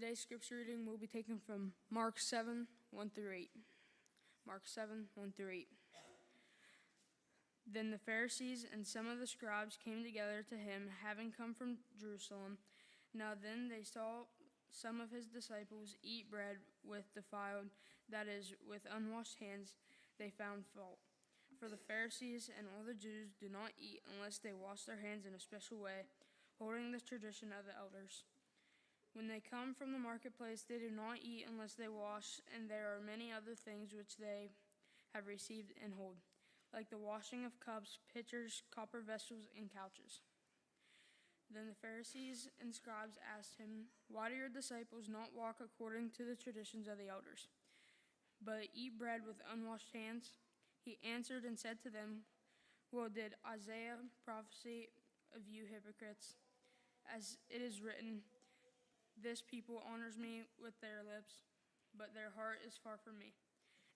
Today's scripture reading will be taken from Mark 7, 1 through 8. Mark 7, 1 through 8. Then the Pharisees and some of the scribes came together to him, having come from Jerusalem. Now then they saw some of his disciples eat bread with defiled, that is, with unwashed hands. They found fault. For the Pharisees and all the Jews do not eat unless they wash their hands in a special way, holding the tradition of the elders. When they come from the marketplace, they do not eat unless they wash, and there are many other things which they have received and hold, like the washing of cups, pitchers, copper vessels, and couches. Then the Pharisees and scribes asked him, "Why do your disciples not walk according to the traditions of the elders, but eat bread with unwashed hands?" He answered and said to them, "Well did Isaiah prophesy of you hypocrites, as it is written, 'This people honors me with their lips, but their heart is far from me.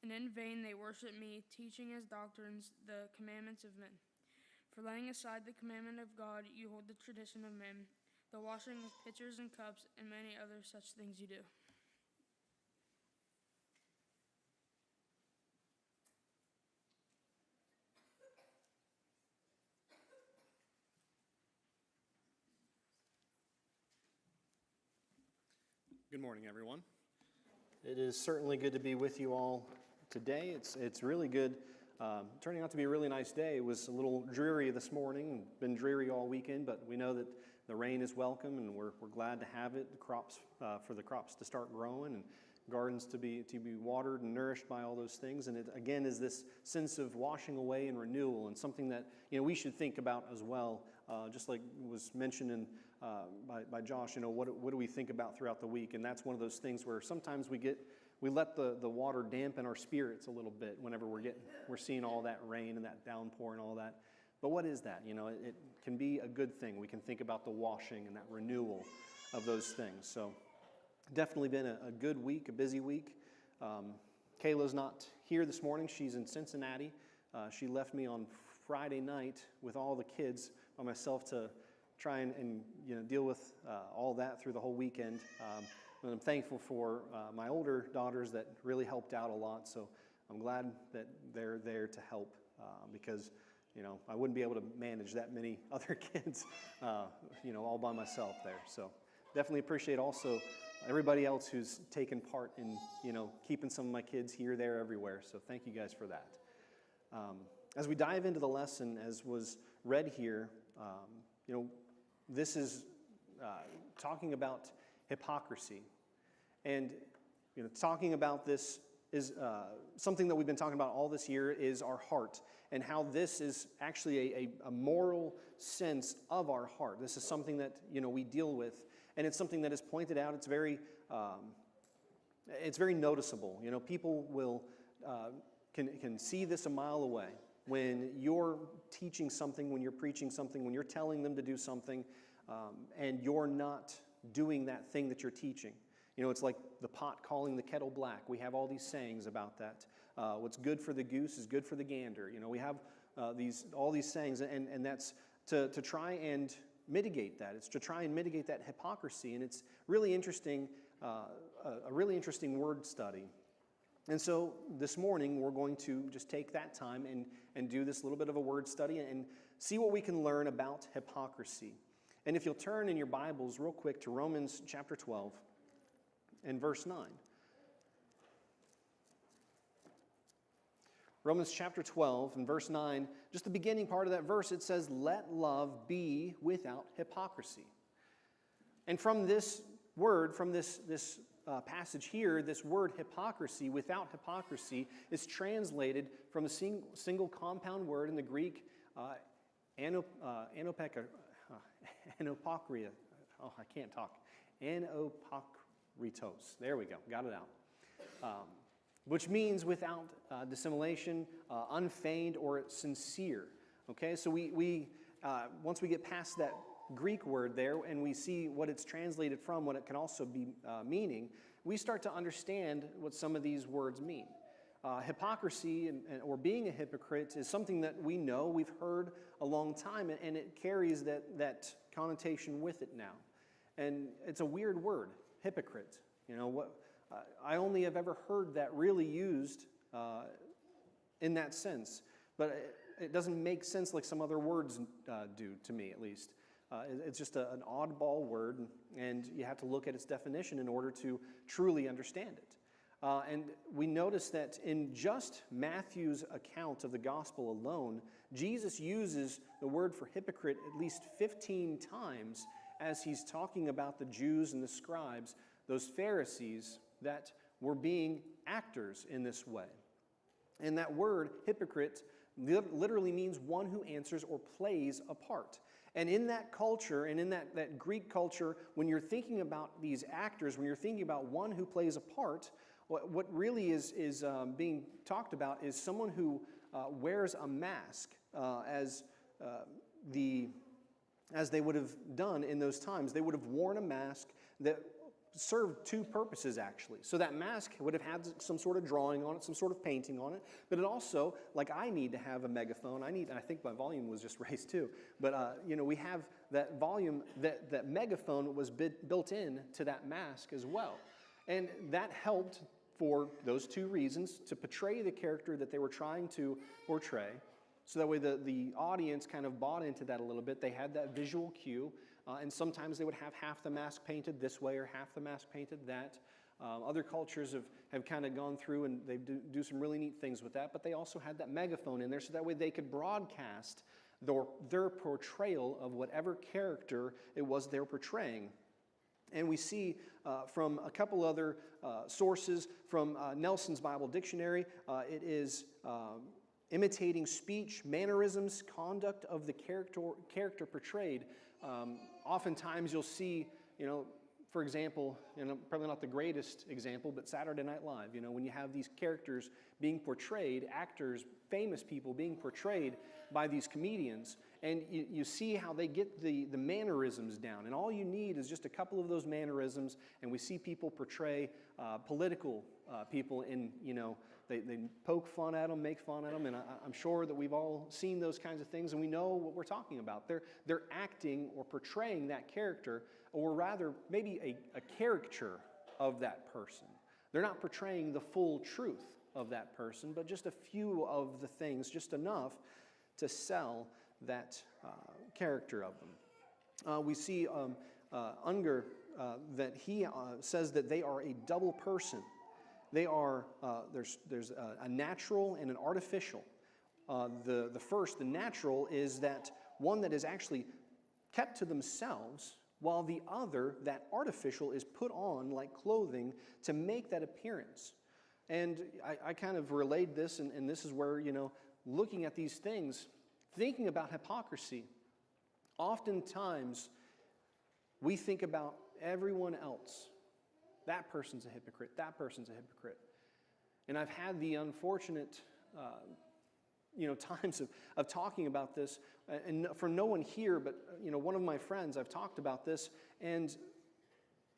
And in vain they worship me, teaching as doctrines the commandments of men. For laying aside the commandment of God, you hold the tradition of men, the washing of pitchers and cups, and many other such things you do.'" Good morning, everyone. It is certainly good to be with you all today. It's really good. Turning out to be a really nice day. It was a little dreary this morning, been dreary all weekend, but we know that the rain is welcome, and we're glad to have it. The crops for the crops to start growing, and gardens to be watered and nourished by all those things. And it again is this sense of washing away and renewal, and something that we should think about as well. Just like was mentioned by Josh, what do we think about throughout the week? And that's one of those things where sometimes we let the water dampen our spirits a little bit whenever we're seeing all that rain and that downpour and all that. But what is that? It can be a good thing. We can think about the washing and that renewal of those things. So definitely been a good week, a busy week. Kayla's not here this morning. She's in Cincinnati. She left me on Friday night with all the kids by myself to try and deal with all that through the whole weekend. And I'm thankful for my older daughters that really helped out a lot. So I'm glad that they're there to help because I wouldn't be able to manage that many other kids all by myself there. So definitely appreciate also everybody else who's taken part in keeping some of my kids here, there, everywhere. So thank you guys for that. As we dive into the lesson, as was read here, this is talking about hypocrisy. And talking about this is something that we've been talking about all this year is our heart, and how this is actually a moral sense of our heart. This is something that we deal with, and it's something that is pointed out. It's very noticeable. People will can see this a mile away. When you're teaching something, when you're preaching something, when you're telling them to do something, and you're not doing that thing that you're teaching. It's like the pot calling the kettle black. We have all these sayings about that. What's good for the goose is good for the gander. We have all these sayings, and that's to try and mitigate that. It's to try and mitigate that hypocrisy, and it's really interesting, a really interesting word study. And so this morning, we're going to just take that time and do this little bit of a word study and see what we can learn about hypocrisy. And if you'll turn in your Bibles real quick to Romans chapter 12 and verse 9. Romans chapter 12 and verse 9, just the beginning part of that verse, it says, "Let love be without hypocrisy." And from this word, from this passage here, this word hypocrisy, without hypocrisy, is translated from a single compound word in the Greek, anopokria. Oh, I can't talk. Anopokritos. There we go. Got it out. Which means without dissimulation, unfeigned, or sincere. Okay, so we once we get past that Greek word there and we see what it's translated from, what it can also be meaning, we start to understand what some of these words mean. Hypocrisy or being a hypocrite is something that we know, we've heard a long time, and it carries that connotation with it now. And it's a weird word. hypocrite. You know, I only have ever heard that really used in that sense, but it doesn't make sense like some other words do, to me at least. It's just an oddball word, and you have to look at its definition in order to truly understand it. And we notice that in just Matthew's account of the gospel alone, Jesus uses the word for hypocrite at least 15 times as he's talking about the Jews and the scribes, those Pharisees that were being actors in this way. And that word, hypocrite, literally means one who answers or plays a part. And in that culture, and in that Greek culture, when you're thinking about these actors, when you're thinking about one who plays a part, what really is being talked about is someone who wears a mask as they would have done in those times. They would have worn a mask that served two purposes, actually. So that mask would have had some sort of drawing on it, some sort of painting on it, but it also, like I need to have a megaphone. I think my volume was just raised too, but we have that volume, that megaphone was built in to that mask as well. And that helped for those two reasons, to portray the character that they were trying to portray. So that way the audience kind of bought into that a little bit. They had that visual cue. And sometimes they would have half the mask painted this way or half the mask painted that. Other cultures have kind of gone through and they do some really neat things with that, but they also had that megaphone in there so that way they could broadcast their portrayal of whatever character it was they were portraying. And we see from a couple other sources, from Nelson's Bible Dictionary, it is imitating speech, mannerisms, conduct of the character portrayed. Oftentimes you'll see, for example, probably not the greatest example, but Saturday Night Live, when you have these characters being portrayed, actors, famous people being portrayed by these comedians, and you see how they get the mannerisms down. And all you need is just a couple of those mannerisms, and we see people portray political people in, they poke fun at them, make fun at them, and I'm sure that we've all seen those kinds of things, and we know what we're talking about. They're acting or portraying that character, or rather, maybe a caricature of that person. They're not portraying the full truth of that person, but just a few of the things, just enough to sell that character of them. We see Unger that he says that they are a double person. They are, there's a natural and an artificial. The first, the natural, is that one that is actually kept to themselves, while the other, that artificial, is put on like clothing to make that appearance. And I kind of relayed this, and this is where, looking at these things, thinking about hypocrisy, oftentimes we think about everyone else. That person's a hypocrite. That person's a hypocrite. And I've had the unfortunate, times of talking about this, and for no one here, but one of my friends, I've talked about this, and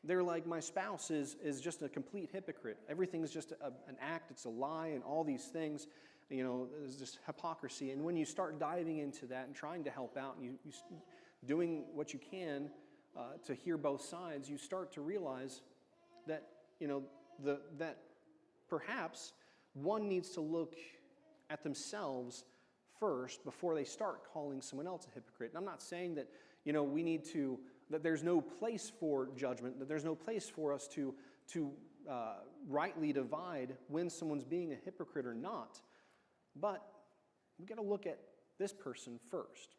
they're like, my spouse is just a complete hypocrite. Everything's just an act. It's a lie, and all these things. There's just hypocrisy. And when you start diving into that and trying to help out, and you doing what you can to hear both sides, you start to realize that that perhaps one needs to look at themselves first before they start calling someone else a hypocrite. And I'm not saying that we need to, that there's no place for judgment, that there's no place for us to rightly divide when someone's being a hypocrite or not. But we've got to look at this person first.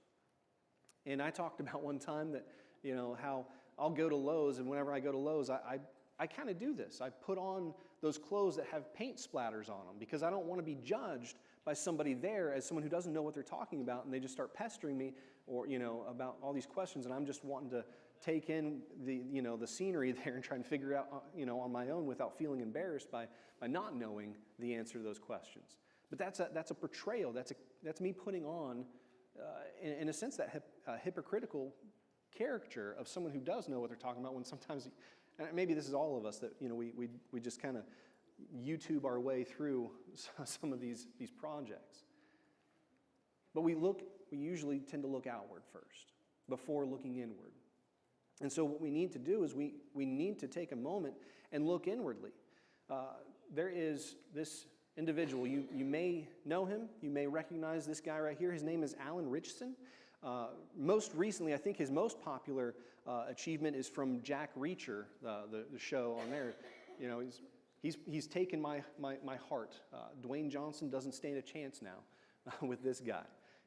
And I talked about one time that, how I'll go to Lowe's, and whenever I go to Lowe's, I kind of do this. I put on those clothes that have paint splatters on them because I don't want to be judged by somebody there as someone who doesn't know what they're talking about, and they just start pestering me or, about all these questions, and I'm just wanting to take in the scenery there and try and figure out, on my own without feeling embarrassed by not knowing the answer to those questions. But that's a portrayal. That's me putting on, in a sense, that hypocritical character of someone who does know what they're talking about. When sometimes, and maybe this is all of us, that we just kind of YouTube our way through some of these projects. But we usually tend to look outward first before looking inward. And so what we need to do is we need to take a moment and look inwardly. There is this individual. You may know him. You may recognize this guy right here. His name is Alan Richardson. Most recently, I think his most popular achievement is from Jack Reacher, the show on there. You know, he's taken my heart. Dwayne Johnson doesn't stand a chance now with this guy.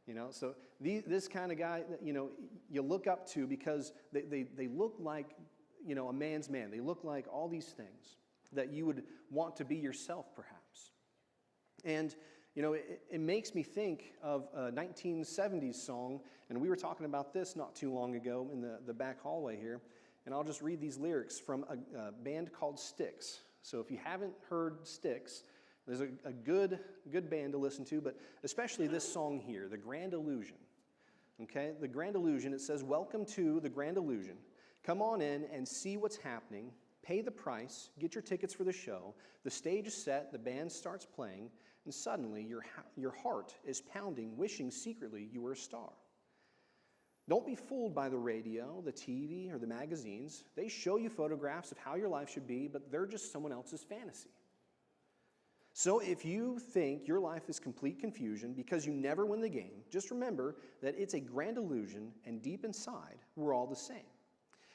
You know, so this kind of guy, you know, you look up to because they look like, you know, a man's man. They look like all these things that you would want to be yourself, perhaps. And, you know, it makes me think of a 1970s song, and we were talking about this not too long ago in the back hallway here, and I'll just read these lyrics from a band called Styx. So if you haven't heard Styx, there's a good band to listen to, but especially this song here, The Grand Illusion. Okay, The Grand Illusion, it says, "Welcome to the Grand Illusion. Come on in and see what's happening. Pay the price, get your tickets for the show. The stage is set, the band starts playing, and suddenly your heart is pounding, wishing secretly you were a star. Don't be fooled by the radio, the TV, or the magazines. They show you photographs of how your life should be, but they're just someone else's fantasy. So if you think your life is complete confusion because you never win the game, just remember that it's a grand illusion, and deep inside, we're all the same.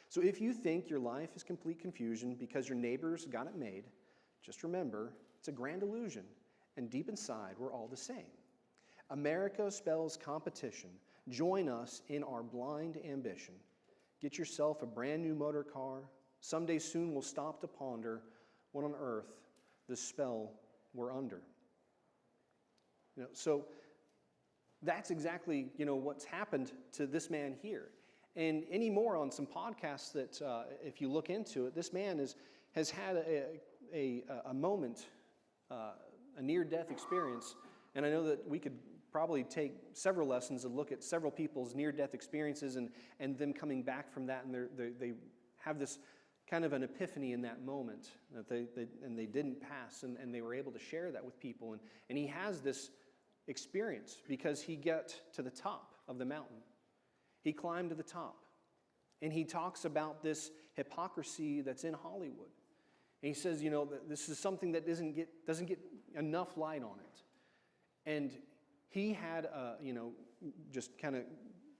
So if you think your life is complete confusion because your neighbors got it made, just remember it's a grand illusion, and deep inside, we're all the same. America spells competition. Join us in our blind ambition. Get yourself a brand new motor car. Someday soon we'll stop to ponder what on earth the spell we're under." You know, so that's exactly, you know, what's happened to this man here. And any more on some podcasts that, if you look into it, this man has had a moment, a near-death experience. And I know that we could probably take several lessons and look at several people's near-death experiences and them coming back from that, and they have this kind of an epiphany in that moment that they didn't pass, and they were able to share that with people. And he has this experience because he got to the top of the mountain. He climbed to the top, and he talks about this hypocrisy that's in Hollywood. And he says, you know, that this is something that doesn't get enough light on it. And he had, you know, just kind of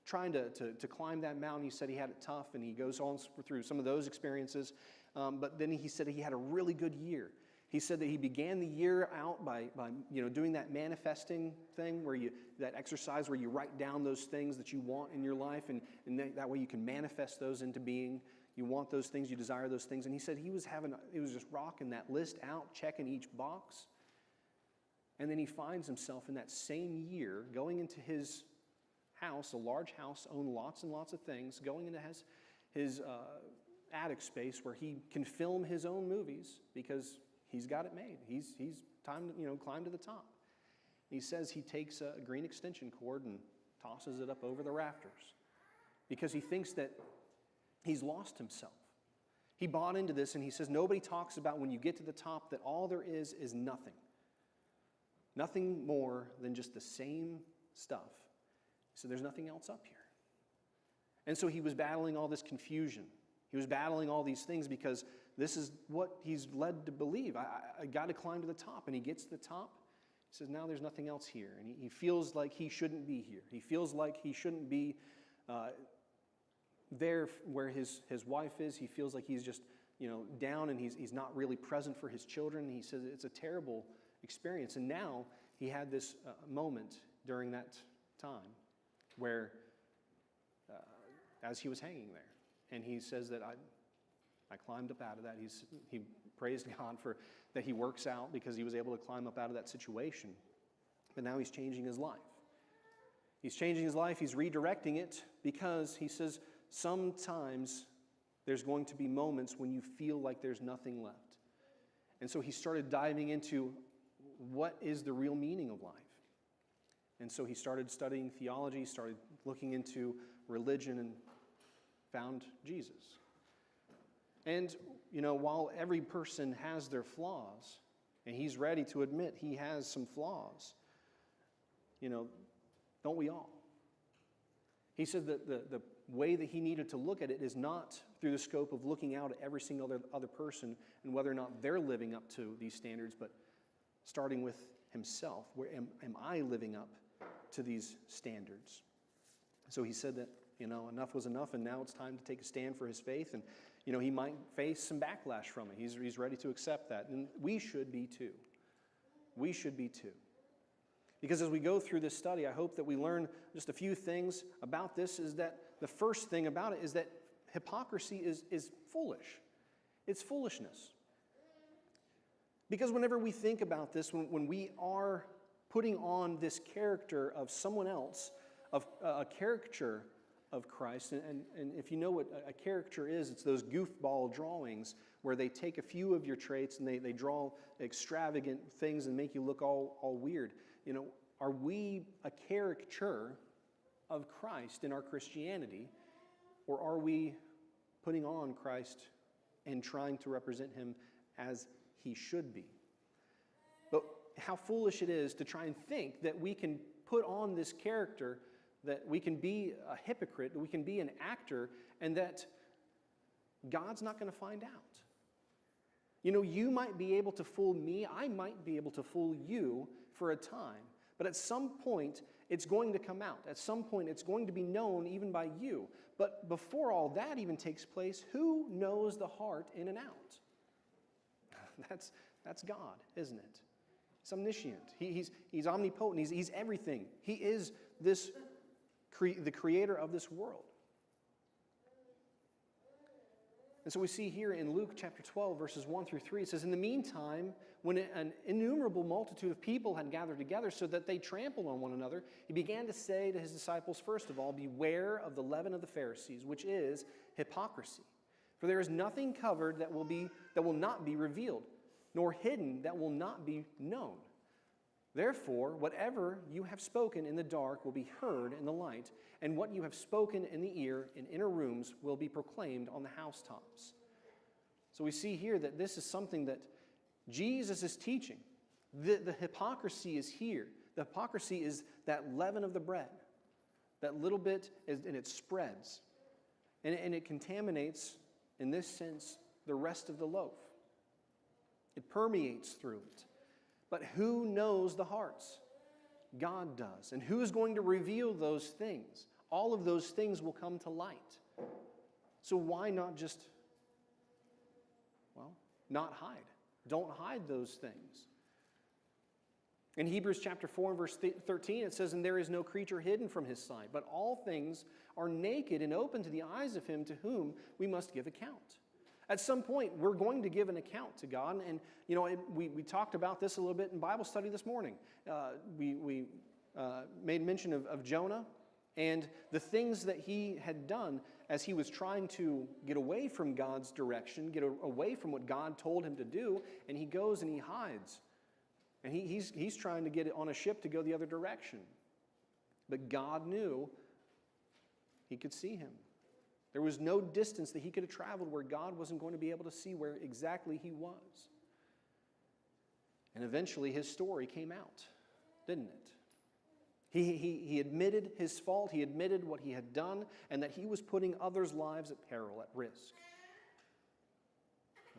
trying to climb that mountain. He said he had it tough, and he goes on through some of those experiences. But then he said he had a really good year. He said that he began the year out by you know, doing that manifesting thing, where that exercise where you write down those things that you want in your life, and that way you can manifest those into being. You want those things, you desire those things. And he said he was just rocking that list out, checking each box. And then he finds himself in that same year going into his house, a large house, owned lots and lots of things, going into his attic space where he can film his own movies because he's got it made. He's time to, you know, climb to the top. He says he takes a green extension cord and tosses it up over the rafters because he thinks that he's lost himself. He bought into this, and he says nobody talks about when you get to the top that all there is nothing. Nothing more than just the same stuff. So there's nothing else up here. And so he was battling all this confusion. He was battling all these things because this is what he's led to believe. I got to climb to the top. And he gets to the top. He says, now there's nothing else here. And he feels like he shouldn't be here. He feels like he shouldn't be there where his wife is. He feels like he's just, you know, down, and he's not really present for his children. And he says it's a terrible experience. And now he had this moment during that time where as he was hanging there, and he says that I climbed up out of that. He praised God for that he works out because he was able to climb up out of that situation. But now he's changing his life. He's changing his life. He's redirecting it because he says sometimes there's going to be moments when you feel like there's nothing left. And so he started diving into what is the real meaning of life. And so he started studying theology, started looking into religion, and found Jesus. And, you know, while every person has their flaws, and he's ready to admit he has some flaws, you know, don't we all? He said that way that he needed to look at it is not through the scope of looking out at every single other person and whether or not they're living up to these standards, but starting with himself. Where am I living up to these standards? So he said that, enough was enough, and now it's time to take a stand for his faith. And, he might face some backlash from it. He's ready to accept that. And we should be too. We should be too. Because as we go through this study, I hope that we learn just a few things about this. Is that the first thing about it is that hypocrisy is foolish. It's foolishness. Because whenever we think about this, when we are putting on this character of someone else, of a caricature of Christ, and if you know what a caricature is, it's those goofball drawings where they take a few of your traits and they draw extravagant things and make you look all weird. Are we a caricature of Christ in our Christianity, or are we putting on Christ and trying to represent him as he should be? But how foolish it is to try and think that we can put on this character, that we can be a hypocrite, that we can be an actor, and that God's not going to find out. You might be able to fool me, I might be able to fool you for a time, but at some point it's going to come out. At some point it's going to be known even by you. But before all that even takes place, who knows the heart in and out? That's God, isn't it? He's omniscient. He's omnipotent. He's everything. He is the creator of this world. And so we see here in Luke chapter 12, verses 1 through 3, it says, "In the meantime, when an innumerable multitude of people had gathered together so that they trampled on one another, he began to say to his disciples, first of all, beware of the leaven of the Pharisees, which is hypocrisy. For there is nothing covered that will not be revealed, nor hidden that will not be known. Therefore, whatever you have spoken in the dark will be heard in the light, and what you have spoken in the ear in inner rooms will be proclaimed on the housetops." So we see here that this is something that Jesus is teaching. The hypocrisy is here. The hypocrisy is that leaven of the bread. That little bit, and it spreads. And it contaminates, in this sense, the rest of the loaf. It permeates through it. But who knows the hearts? God does. And who is going to reveal those things? All of those things will come to light. So why not just, not hide? Don't hide those things. In Hebrews chapter 4 and verse 13, it says, "And there is no creature hidden from his sight, but all things are naked and open to the eyes of him to whom we must give account." At some point, we're going to give an account to God. And, we talked about this a little bit in Bible study this morning. We made mention of Jonah and the things that he had done as he was trying to get away from God's direction, get away from what God told him to do, and he goes and he hides. And he's trying to get on a ship to go the other direction. But God knew he could see him. There was no distance that he could have traveled where God wasn't going to be able to see where exactly he was. And eventually his story came out, didn't it? He admitted his fault, he admitted what he had done, and that he was putting others' lives at peril, at risk.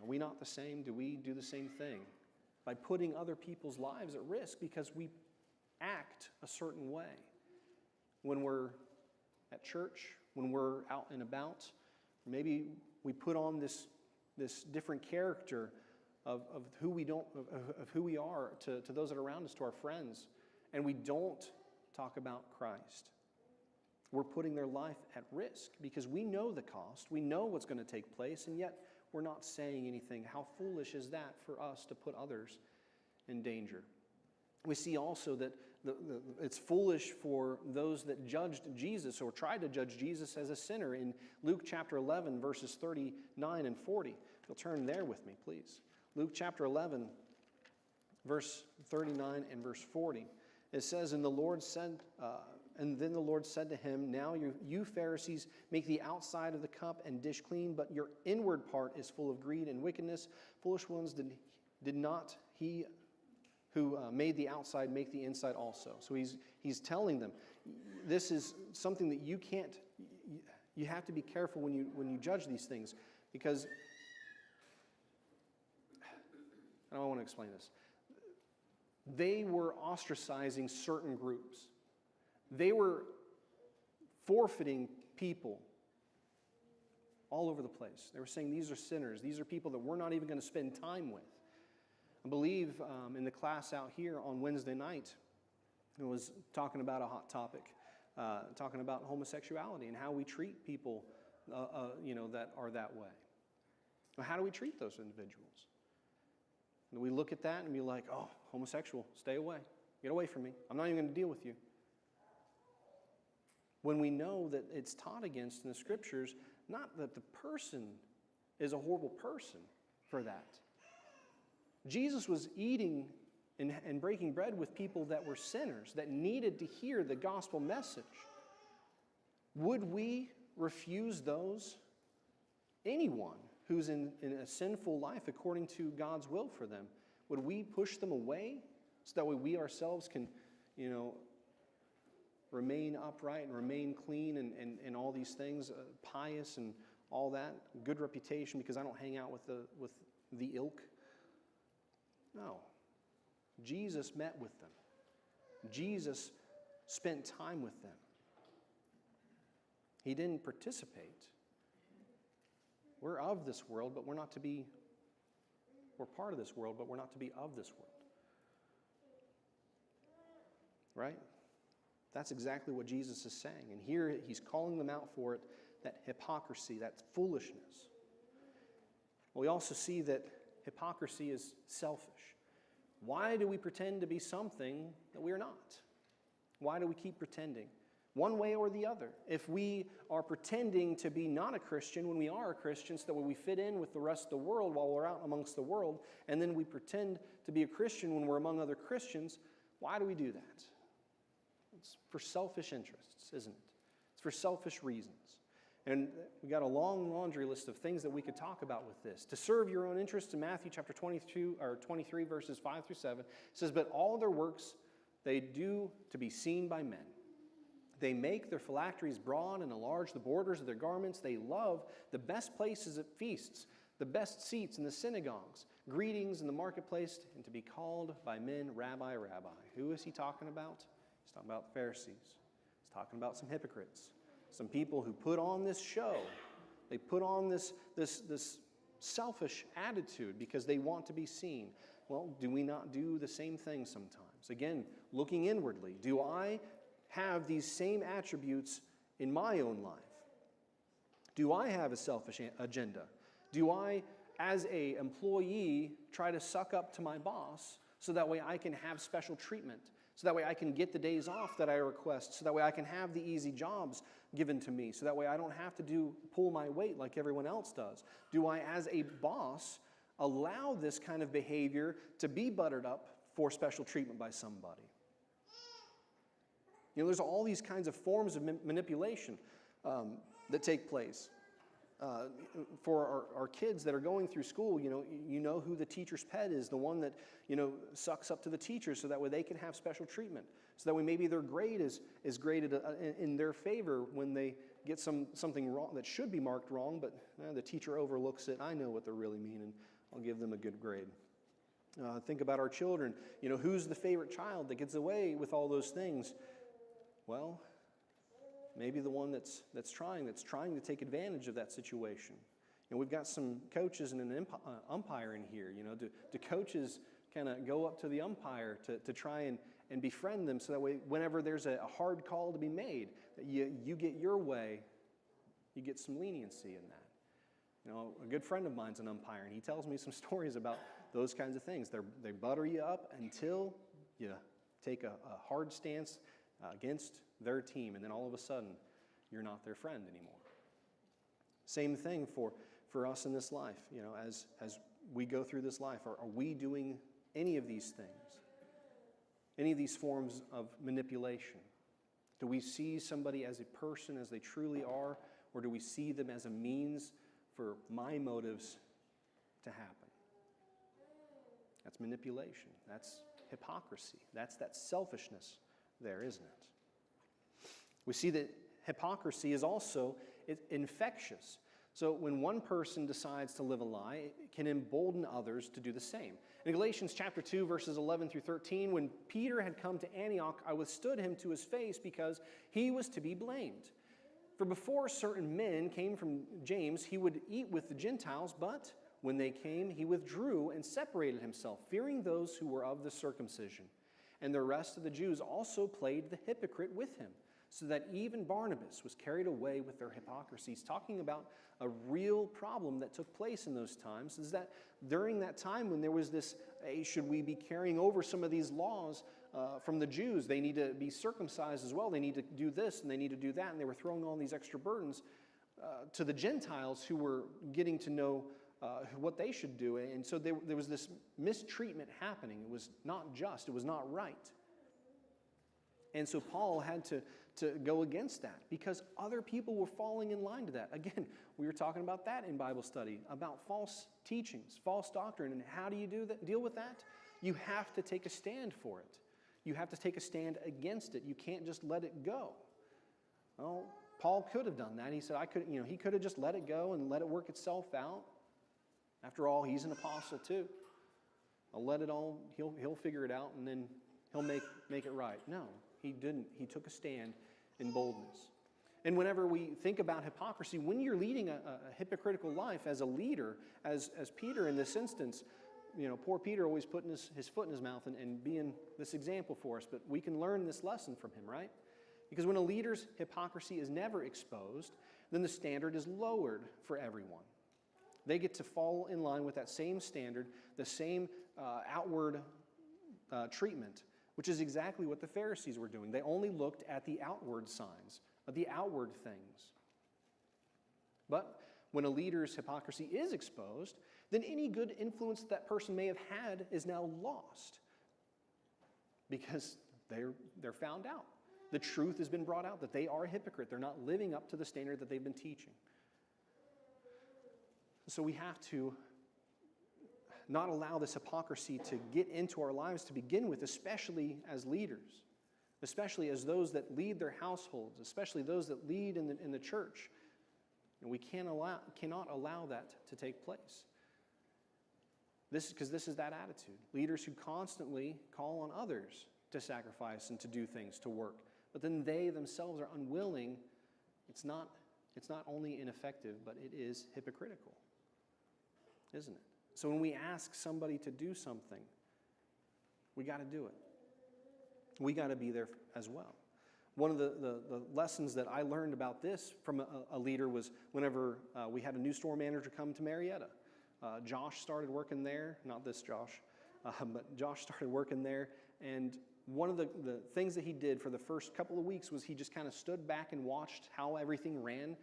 Are we not the same? Do we do the same thing? By putting other people's lives at risk because we act a certain way. When we're at church, when we're out and about, maybe we put on this different character of who we are to those that are around us, to our friends, and we don't talk about Christ. We're putting their life at risk because we know the cost, we know what's going to take place, and yet we're not saying anything. How foolish is that for us to put others in danger? We see also that it's foolish for those that judged Jesus or tried to judge Jesus as a sinner in Luke chapter 11, verses 39 and 40. If you'll turn there with me, please. Luke chapter 11, verse 39 and verse 40. It says, and then the Lord said to him, "Now you Pharisees make the outside of the cup and dish clean, but your inward part is full of greed and wickedness. Foolish ones, did not he who made the outside make the inside also?" So he's telling them, this is something that you You have to be careful when you judge these things, because, I don't want to explain this. They were ostracizing certain groups. They were forfeiting people all over the place. They were saying these are sinners. These are people that we're not even going to spend time with. I believe in the class out here on Wednesday night, it was talking about a hot topic, talking about homosexuality and how we treat people, that are that way. Well, how do we treat those individuals? And we look at that and be like, oh, homosexual, stay away. Get away from me. I'm not even going to deal with you. When we know that it's taught against in the Scriptures, not that the person is a horrible person for that. Jesus was eating and breaking bread with people that were sinners, that needed to hear the gospel message. Would we refuse those? Anyone who's in a sinful life according to God's will for them, would we push them away so that way we ourselves can, remain upright and remain clean and all these things, pious and all that, good reputation because I don't hang out with the ilk? No. Jesus met with them. Jesus spent time with them. He didn't participate. We're of this world, but we're part of this world, but we're not to be of this world. Right? That's exactly what Jesus is saying. And here he's calling them out for it, that hypocrisy, that foolishness. We also see that hypocrisy is selfish. Why do we pretend to be something that we are not? Why do we keep pretending? One way or the other. If we are pretending to be not a Christian when we are a Christian so that we fit in with the rest of the world while we're out amongst the world, and then we pretend to be a Christian when we're among other Christians, why do we do that? It's for selfish interests, isn't it? It's for selfish reasons. And we got a long laundry list of things that we could talk about with this. To serve your own interests, in Matthew chapter 23, verses 5 through 7, it says, "But all their works they do to be seen by men. They make their phylacteries broad and enlarge the borders of their garments. They love the best places at feasts, the best seats in the synagogues, greetings in the marketplace, and to be called by men, Rabbi, Rabbi." Who is he talking about? He's talking about the Pharisees. He's talking about some hypocrites. Some people who put on this show. They put on this selfish attitude because they want to be seen. Well, do we not do the same thing sometimes? Again, looking inwardly, do I have these same attributes in my own life? Do I have a selfish agenda? Do I, as an employee, try to suck up to my boss so that way I can have special treatment? So that way I can get the days off that I request. So that way I can have the easy jobs given to me. So that way I don't have to pull my weight like everyone else does. Do I, as a boss, allow this kind of behavior to be buttered up for special treatment by somebody? There's all these kinds of forms of manipulation that take place. For our kids that are going through school, you know who the teacher's pet is, the one that, sucks up to the teacher so that way they can have special treatment. So that way maybe their grade is graded in their favor when they get something wrong that should be marked wrong, but the teacher overlooks it. I know what they really mean, and I'll give them a good grade. Think about our children. Who's the favorite child that gets away with all those things? Well, maybe the one that's trying to take advantage of that situation. We've got some coaches and an umpire in here. Do coaches kind of go up to the umpire to try and befriend them so that way whenever there's a hard call to be made, that you get your way, you get some leniency in that. A good friend of mine's an umpire, and he tells me some stories about those kinds of things. They butter you up until you take a hard stance against their team, and then all of a sudden, you're not their friend anymore. Same thing for us in this life. As we go through this life, are we doing any of these things? Any of these forms of manipulation? Do we see somebody as a person as they truly are, or do we see them as a means for my motives to happen? That's manipulation. That's hypocrisy. That's that selfishness there, isn't it? We see that hypocrisy is also it's infectious. So when one person decides to live a lie, it can embolden others to do the same. In Galatians chapter 2, verses 11 through 13, when Peter had come to Antioch, I withstood him to his face because he was to be blamed. For before certain men came from James, he would eat with the Gentiles, but when they came, he withdrew and separated himself, fearing those who were of the circumcision. And the rest of the Jews also played the hypocrite with him, so that even Barnabas was carried away with their hypocrisy. He's talking about a real problem that took place in those times, is that during that time when there was this, hey, should we be carrying over some of these laws from the Jews? They need to be circumcised as well. They need to do this and they need to do that. And they were throwing all these extra burdens to the Gentiles who were getting to know what they should do. And so there was this mistreatment happening. It was not just. It was not right. And so Paul had to go against that because other people were falling in line to that. Again, we were talking about that in Bible study, about false teachings, false doctrine, and how do you deal with that? You have to take a stand for it. You have to take a stand against it. You can't just let it go. Well, Paul could have done that. He said, he could have just let it go and let it work itself out. After all, he's an apostle too. I'll let it all, he'll figure it out and then he'll make it right. No, he didn't. He took a stand in boldness. And whenever we think about hypocrisy, when you're leading a hypocritical life as a leader, as Peter in this instance, poor Peter always putting his foot in his mouth and being this example for us, but we can learn this lesson from him, right? Because when a leader's hypocrisy is never exposed, then the standard is lowered for everyone. They get to fall in line with that same standard, the same outward treatment, which is exactly what the Pharisees were doing. They only looked at the outward signs, the outward things. But when a leader's hypocrisy is exposed, then any good influence that person may have had is now lost because they're found out. The truth has been brought out that they are a hypocrite. They're not living up to the standard that they've been teaching. So we have to not allow this hypocrisy to get into our lives to begin with, especially as leaders, especially as those that lead their households, especially those that lead in the church. And we cannot allow that to take place. Because this is that attitude. Leaders who constantly call on others to sacrifice and to do things, to work. But then they themselves are unwilling. It's not only ineffective, but it is hypocritical, isn't it? So when we ask somebody to do something, we got to do it. We got to be there as well. One of the lessons that I learned about this from a leader was whenever we had a new store manager come to Marietta. Josh started working there, not this Josh, but Josh started working there, and one of the things that he did for the first couple of weeks was he just kind of stood back and watched how everything ran.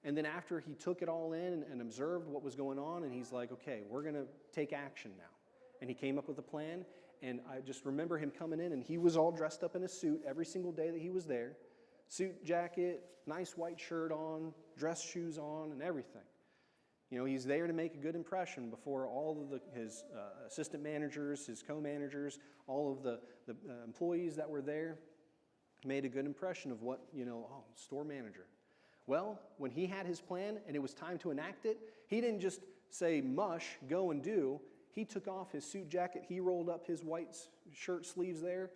And then after he took it all in and observed what was going on, and he's like, okay, we're going to take action now. And he came up with a plan, and I just remember him coming in, and he was all dressed up in a suit every single day that he was there. Suit jacket, nice white shirt on, dress shoes on, and everything. He's there to make a good impression before all of his assistant managers, his co-managers, all of the employees that were there made a good impression of what, store manager. Well, when he had his plan and it was time to enact it, he didn't just say, mush, go and do. He took off his suit jacket, he rolled up his white shirt sleeves there,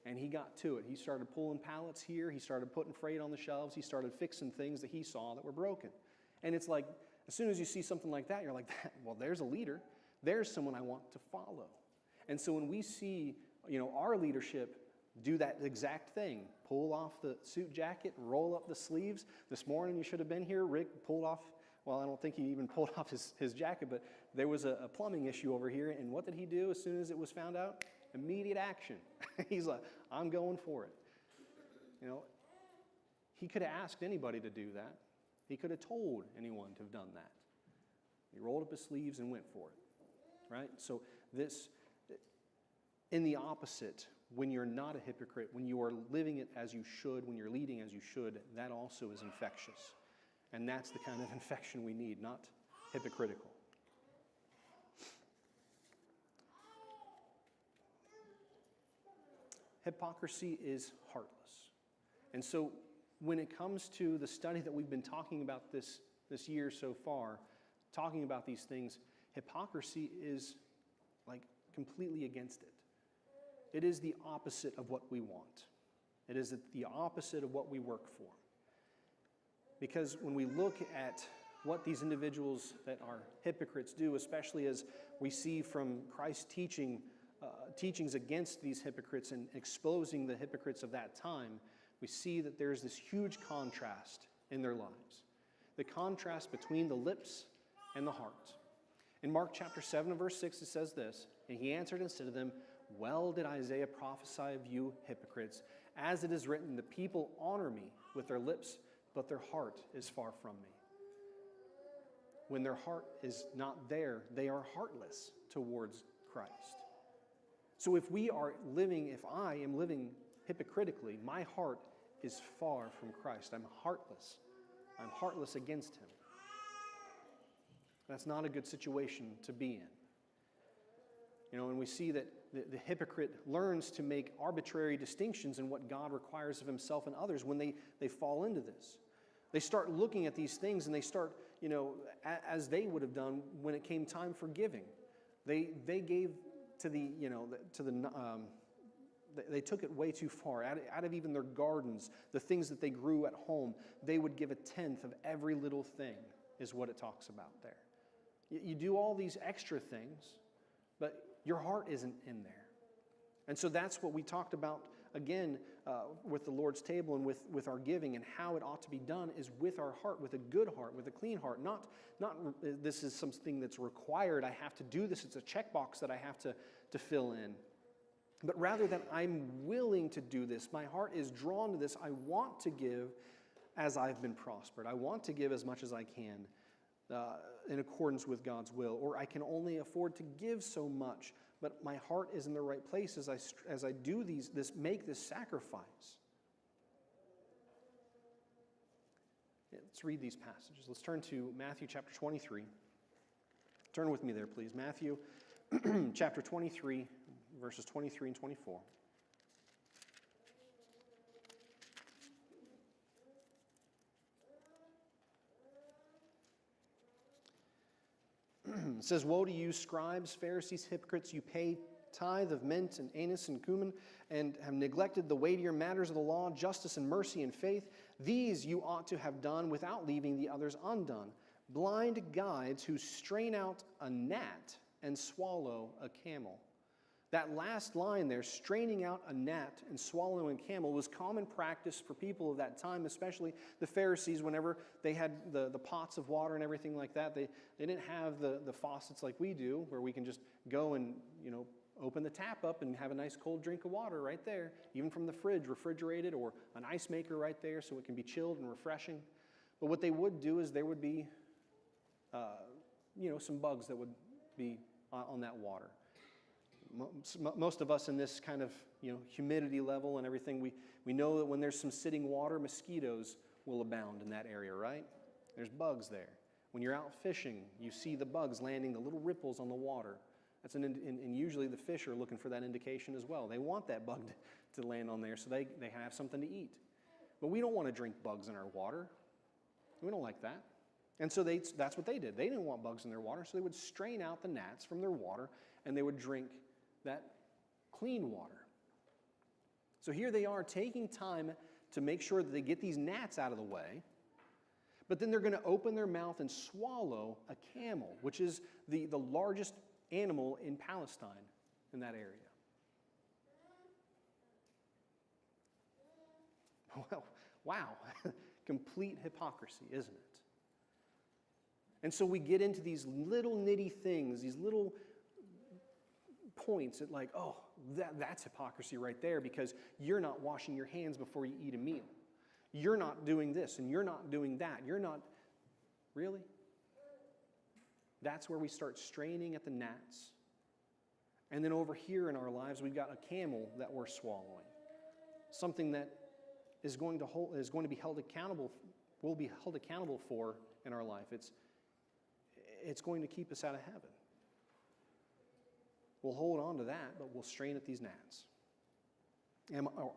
and he got to it. He started pulling pallets here, he started putting freight on the shelves, he started fixing things that he saw that were broken. And it's like, as soon as you see something like that, you're like, well, there's a leader. There's someone I want to follow. And so when we see, our leadership do that exact thing, pull off the suit jacket, roll up the sleeves. This morning you should have been here. Rick pulled off, well, I don't think he even pulled off his jacket, but there was a plumbing issue over here. And what did he do as soon as it was found out? Immediate action. He's like, I'm going for it. He could have asked anybody to do that. He could have told anyone to have done that. He rolled up his sleeves and went for it, right? So this, in the opposite, when you're not a hypocrite, when you are living it as you should, when you're leading as you should, that also is infectious. And that's the kind of infection we need, not hypocritical. Hypocrisy is heartless. And so when it comes to the study that we've been talking about this year so far, talking about these things, hypocrisy is like completely against it. It is the opposite of what we want. It is the opposite of what we work for. Because when we look at what these individuals that are hypocrites do, especially as we see from Christ's teachings against these hypocrites and exposing the hypocrites of that time, we see that there's this huge contrast in their lives. The contrast between the lips and the heart. In Mark chapter 7 verse 6 it says this, "And he answered and said to them, Well did Isaiah prophesy of you hypocrites, as it is written, the people honor me with their lips, but their heart is far from me." When their heart is not there, they are heartless towards Christ. So if I am living hypocritically, my heart is far from Christ. I'm heartless. I'm heartless against him. That's not a good situation to be in. And we see that the hypocrite learns to make arbitrary distinctions in what God requires of himself and others when they fall into this. They start looking at these things and they start, as they would have done when it came time for giving. They gave to they took it way too far. Out of even their gardens, the things that they grew at home, they would give 1/10 of every little thing, is what it talks about there. You do all these extra things, but your heart isn't in there. And so that's what we talked about again with the Lord's table and with our giving, and how it ought to be done is with our heart, with a good heart, with a clean heart. Not this is something that's required. I have to do this. It's a checkbox that I have to fill in. But rather that I'm willing to do this. My heart is drawn to this. I want to give as I've been prospered. I want to give as much as I can in accordance with God's will. Or I can only afford to give so much, but my heart is in the right place as I do make this sacrifice. Let's read these passages. Let's turn to Matthew chapter 23. Turn with me there, please. Matthew chapter 23. Verses 23 and 24. It says, "Woe to you, scribes, Pharisees, hypocrites! You pay tithe of mint and anise and cumin, and have neglected the weightier matters of the law, justice and mercy and faith. These you ought to have done without leaving the others undone. Blind guides who strain out a gnat and swallow a camel." That last line there, straining out a gnat and swallowing a camel, was common practice for people of that time, especially the Pharisees. Whenever they had the pots of water and everything like that, they didn't have the faucets like we do, where we can just go and open the tap up and have a nice cold drink of water right there, even from the fridge, refrigerated, or an ice maker right there so it can be chilled and refreshing. But what they would do is there would be some bugs that would be on that water. Most of us in this kind of humidity level and everything, we know that when there's some sitting water, mosquitoes will abound in that area, right? There's bugs there. When you're out fishing, you see the bugs landing, the little ripples on the water. And usually the fish are looking for that indication as well. They want that bug to land on there so they have something to eat. But we don't want to drink bugs in our water. We don't like that. And so that's what they did. They didn't want bugs in their water, so they would strain out the gnats from their water, and they would drink that clean water. So here they are taking time to make sure that they get these gnats out of the way, but then they're going to open their mouth and swallow a camel, which is the largest animal in Palestine in that area. Well, wow, complete hypocrisy, isn't it? And so we get into these little nitty things, these little points at that's hypocrisy right there, because you're not washing your hands before you eat a meal. You're not doing this and you're not doing that. You're not, really? That's where we start straining at the gnats. And then over here in our lives, we've got a camel that we're swallowing. Something that is going to be held accountable, will be held accountable for in our life. It's going to keep us out of heaven. We'll hold on to that, but we'll strain at these gnats.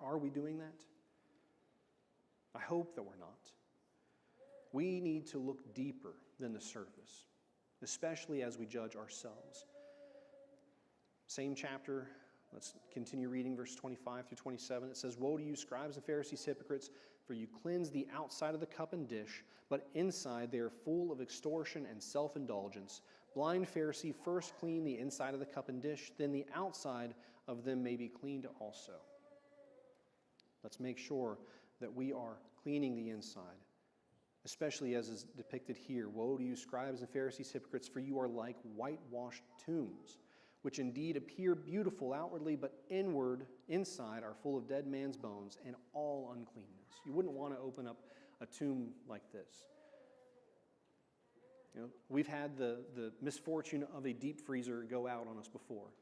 Are we doing that? I hope that we're not. We need to look deeper than the surface, especially as we judge ourselves. Same chapter, let's continue reading verse 25 through 27. It says, "Woe to you, scribes and Pharisees, hypocrites, for you cleanse the outside of the cup and dish, but inside they are full of extortion and self-indulgence. Blind Pharisee, first clean the inside of the cup and dish, then the outside of them may be cleaned also." Let's make sure that we are cleaning the inside, especially as is depicted here. "Woe to you, scribes and Pharisees, hypocrites, for you are like whitewashed tombs, which indeed appear beautiful outwardly, but inside are full of dead man's bones and all uncleanness." You wouldn't want to open up a tomb like this. You know, we've had the misfortune of a deep freezer go out on us before,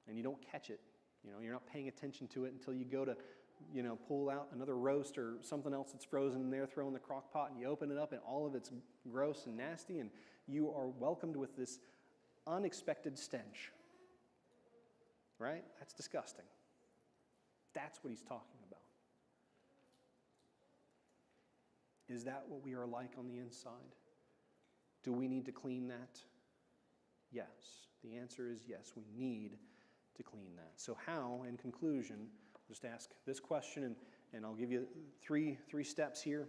and you don't catch it. You know, you're not paying attention to it until you go to, pull out another roast or something else that's frozen in there, throw in the crock pot, and you open it up, and all of it's gross and nasty, and you are welcomed with this unexpected stench. Right? That's disgusting. That's what he's talking about. Is that what we are like on the inside? Do we need to clean that? Yes. The answer is yes, we need to clean that. So how, in conclusion, just ask this question, and I'll give you three steps here,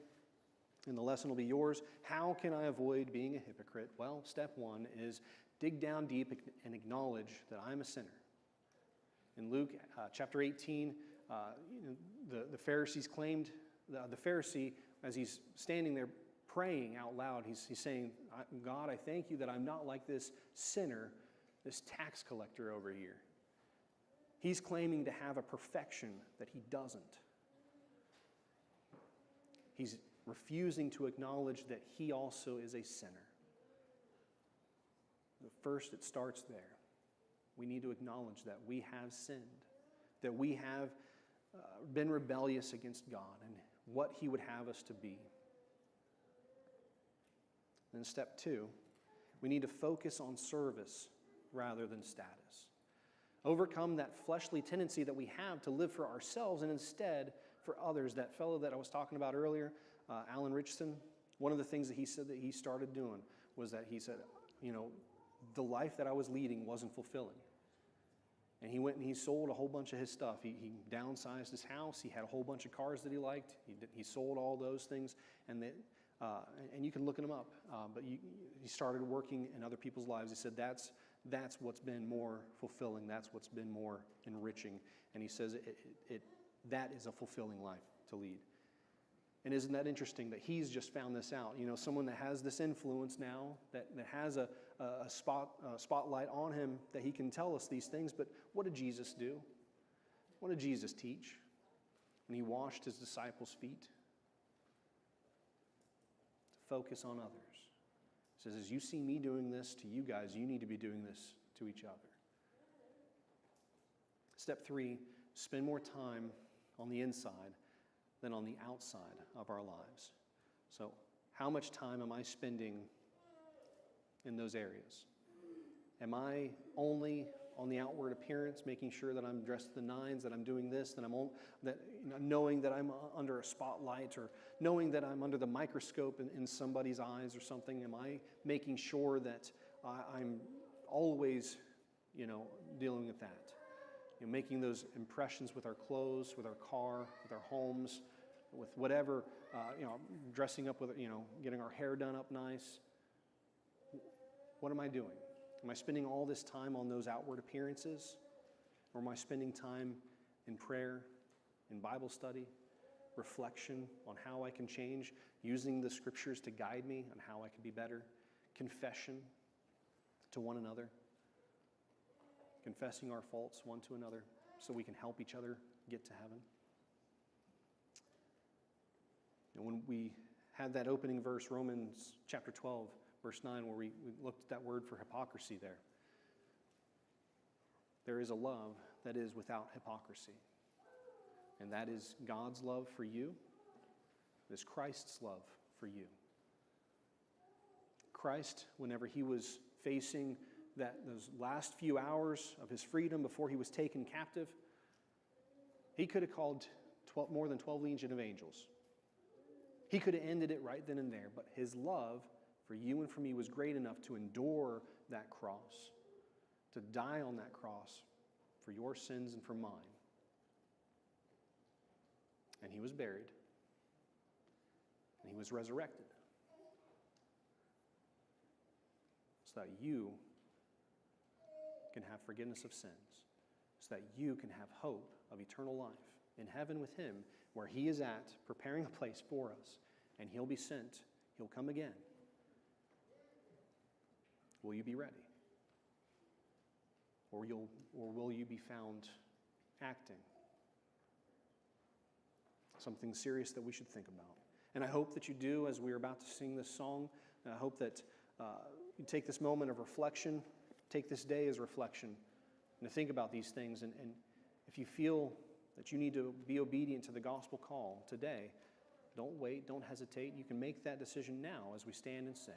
and the lesson will be yours. How can I avoid being a hypocrite? Well, step one is dig down deep and acknowledge that I'm a sinner. In Luke chapter 18, the Pharisees claimed, the Pharisee, as he's standing there praying out loud, he's saying, "God, I thank you that I'm not like this sinner, this tax collector over here." He's claiming to have a perfection that he doesn't. He's refusing to acknowledge that he also is a sinner. But first, it starts there. We need to acknowledge that we have sinned, that we have been rebellious against God and what he would have us to be. Then step two, we need to focus on service rather than status. Overcome that fleshly tendency that we have to live for ourselves and instead for others. That fellow that I was talking about earlier, Alan Richardson, one of the things that he said that he started doing was that he said, the life that I was leading wasn't fulfilling. And he went and he sold a whole bunch of his stuff. He downsized his house. He had a whole bunch of cars that he liked. He sold all those things. And you can look them up. But he started working in other people's lives. He said that's what's been more fulfilling. That's what's been more enriching. And he says that is a fulfilling life to lead. And isn't that interesting that he's just found this out? Someone that has this influence now, that has a spotlight on him, that he can tell us these things. But what did Jesus do? What did Jesus teach when he washed his disciples' feet? To focus on others. He says, as you see me doing this to you guys, you need to be doing this to each other. Step three, spend more time on the inside than on the outside of our lives. So how much time am I spending in those areas? Am I only on the outward appearance, making sure that I'm dressed to the nines, that I'm doing this, that knowing that I'm under a spotlight, or knowing that I'm under the microscope in somebody's eyes or something? Am I making sure that I'm always, dealing with that? Making those impressions with our clothes, with our car, with our homes, with whatever, dressing up with, getting our hair done up nice. What am I doing? Am I spending all this time on those outward appearances? Or am I spending time in prayer, in Bible study, reflection on how I can change, using the scriptures to guide me on how I can be better, confession to one another, confessing our faults one to another so we can help each other get to heaven? And when we had that opening verse, Romans chapter 12, verse 9, where we looked at that word for hypocrisy there is a love that is without hypocrisy. And that is God's love for you. It is Christ's love for you. Christ, whenever he was facing those last few hours of his freedom before he was taken captive, he could have called more than 12 legion of angels He could have ended it right then and there, but his love for you and for me was great enough to endure that cross, to die on that cross for your sins and for mine. And he was buried, and he was resurrected, so that you can have forgiveness of sins, so that you can have hope of eternal life in heaven with him, where he is at, preparing a place for us, and he'll be sent. He'll come again. Will you be ready? Or will you be found acting? Something serious that we should think about. And I hope that you do as we're about to sing this song. And I hope that you take this moment of reflection, take this day as reflection, and to think about these things. And if you feel that you need to be obedient to the gospel call today, don't wait, don't hesitate. You can make that decision now as we stand and sing.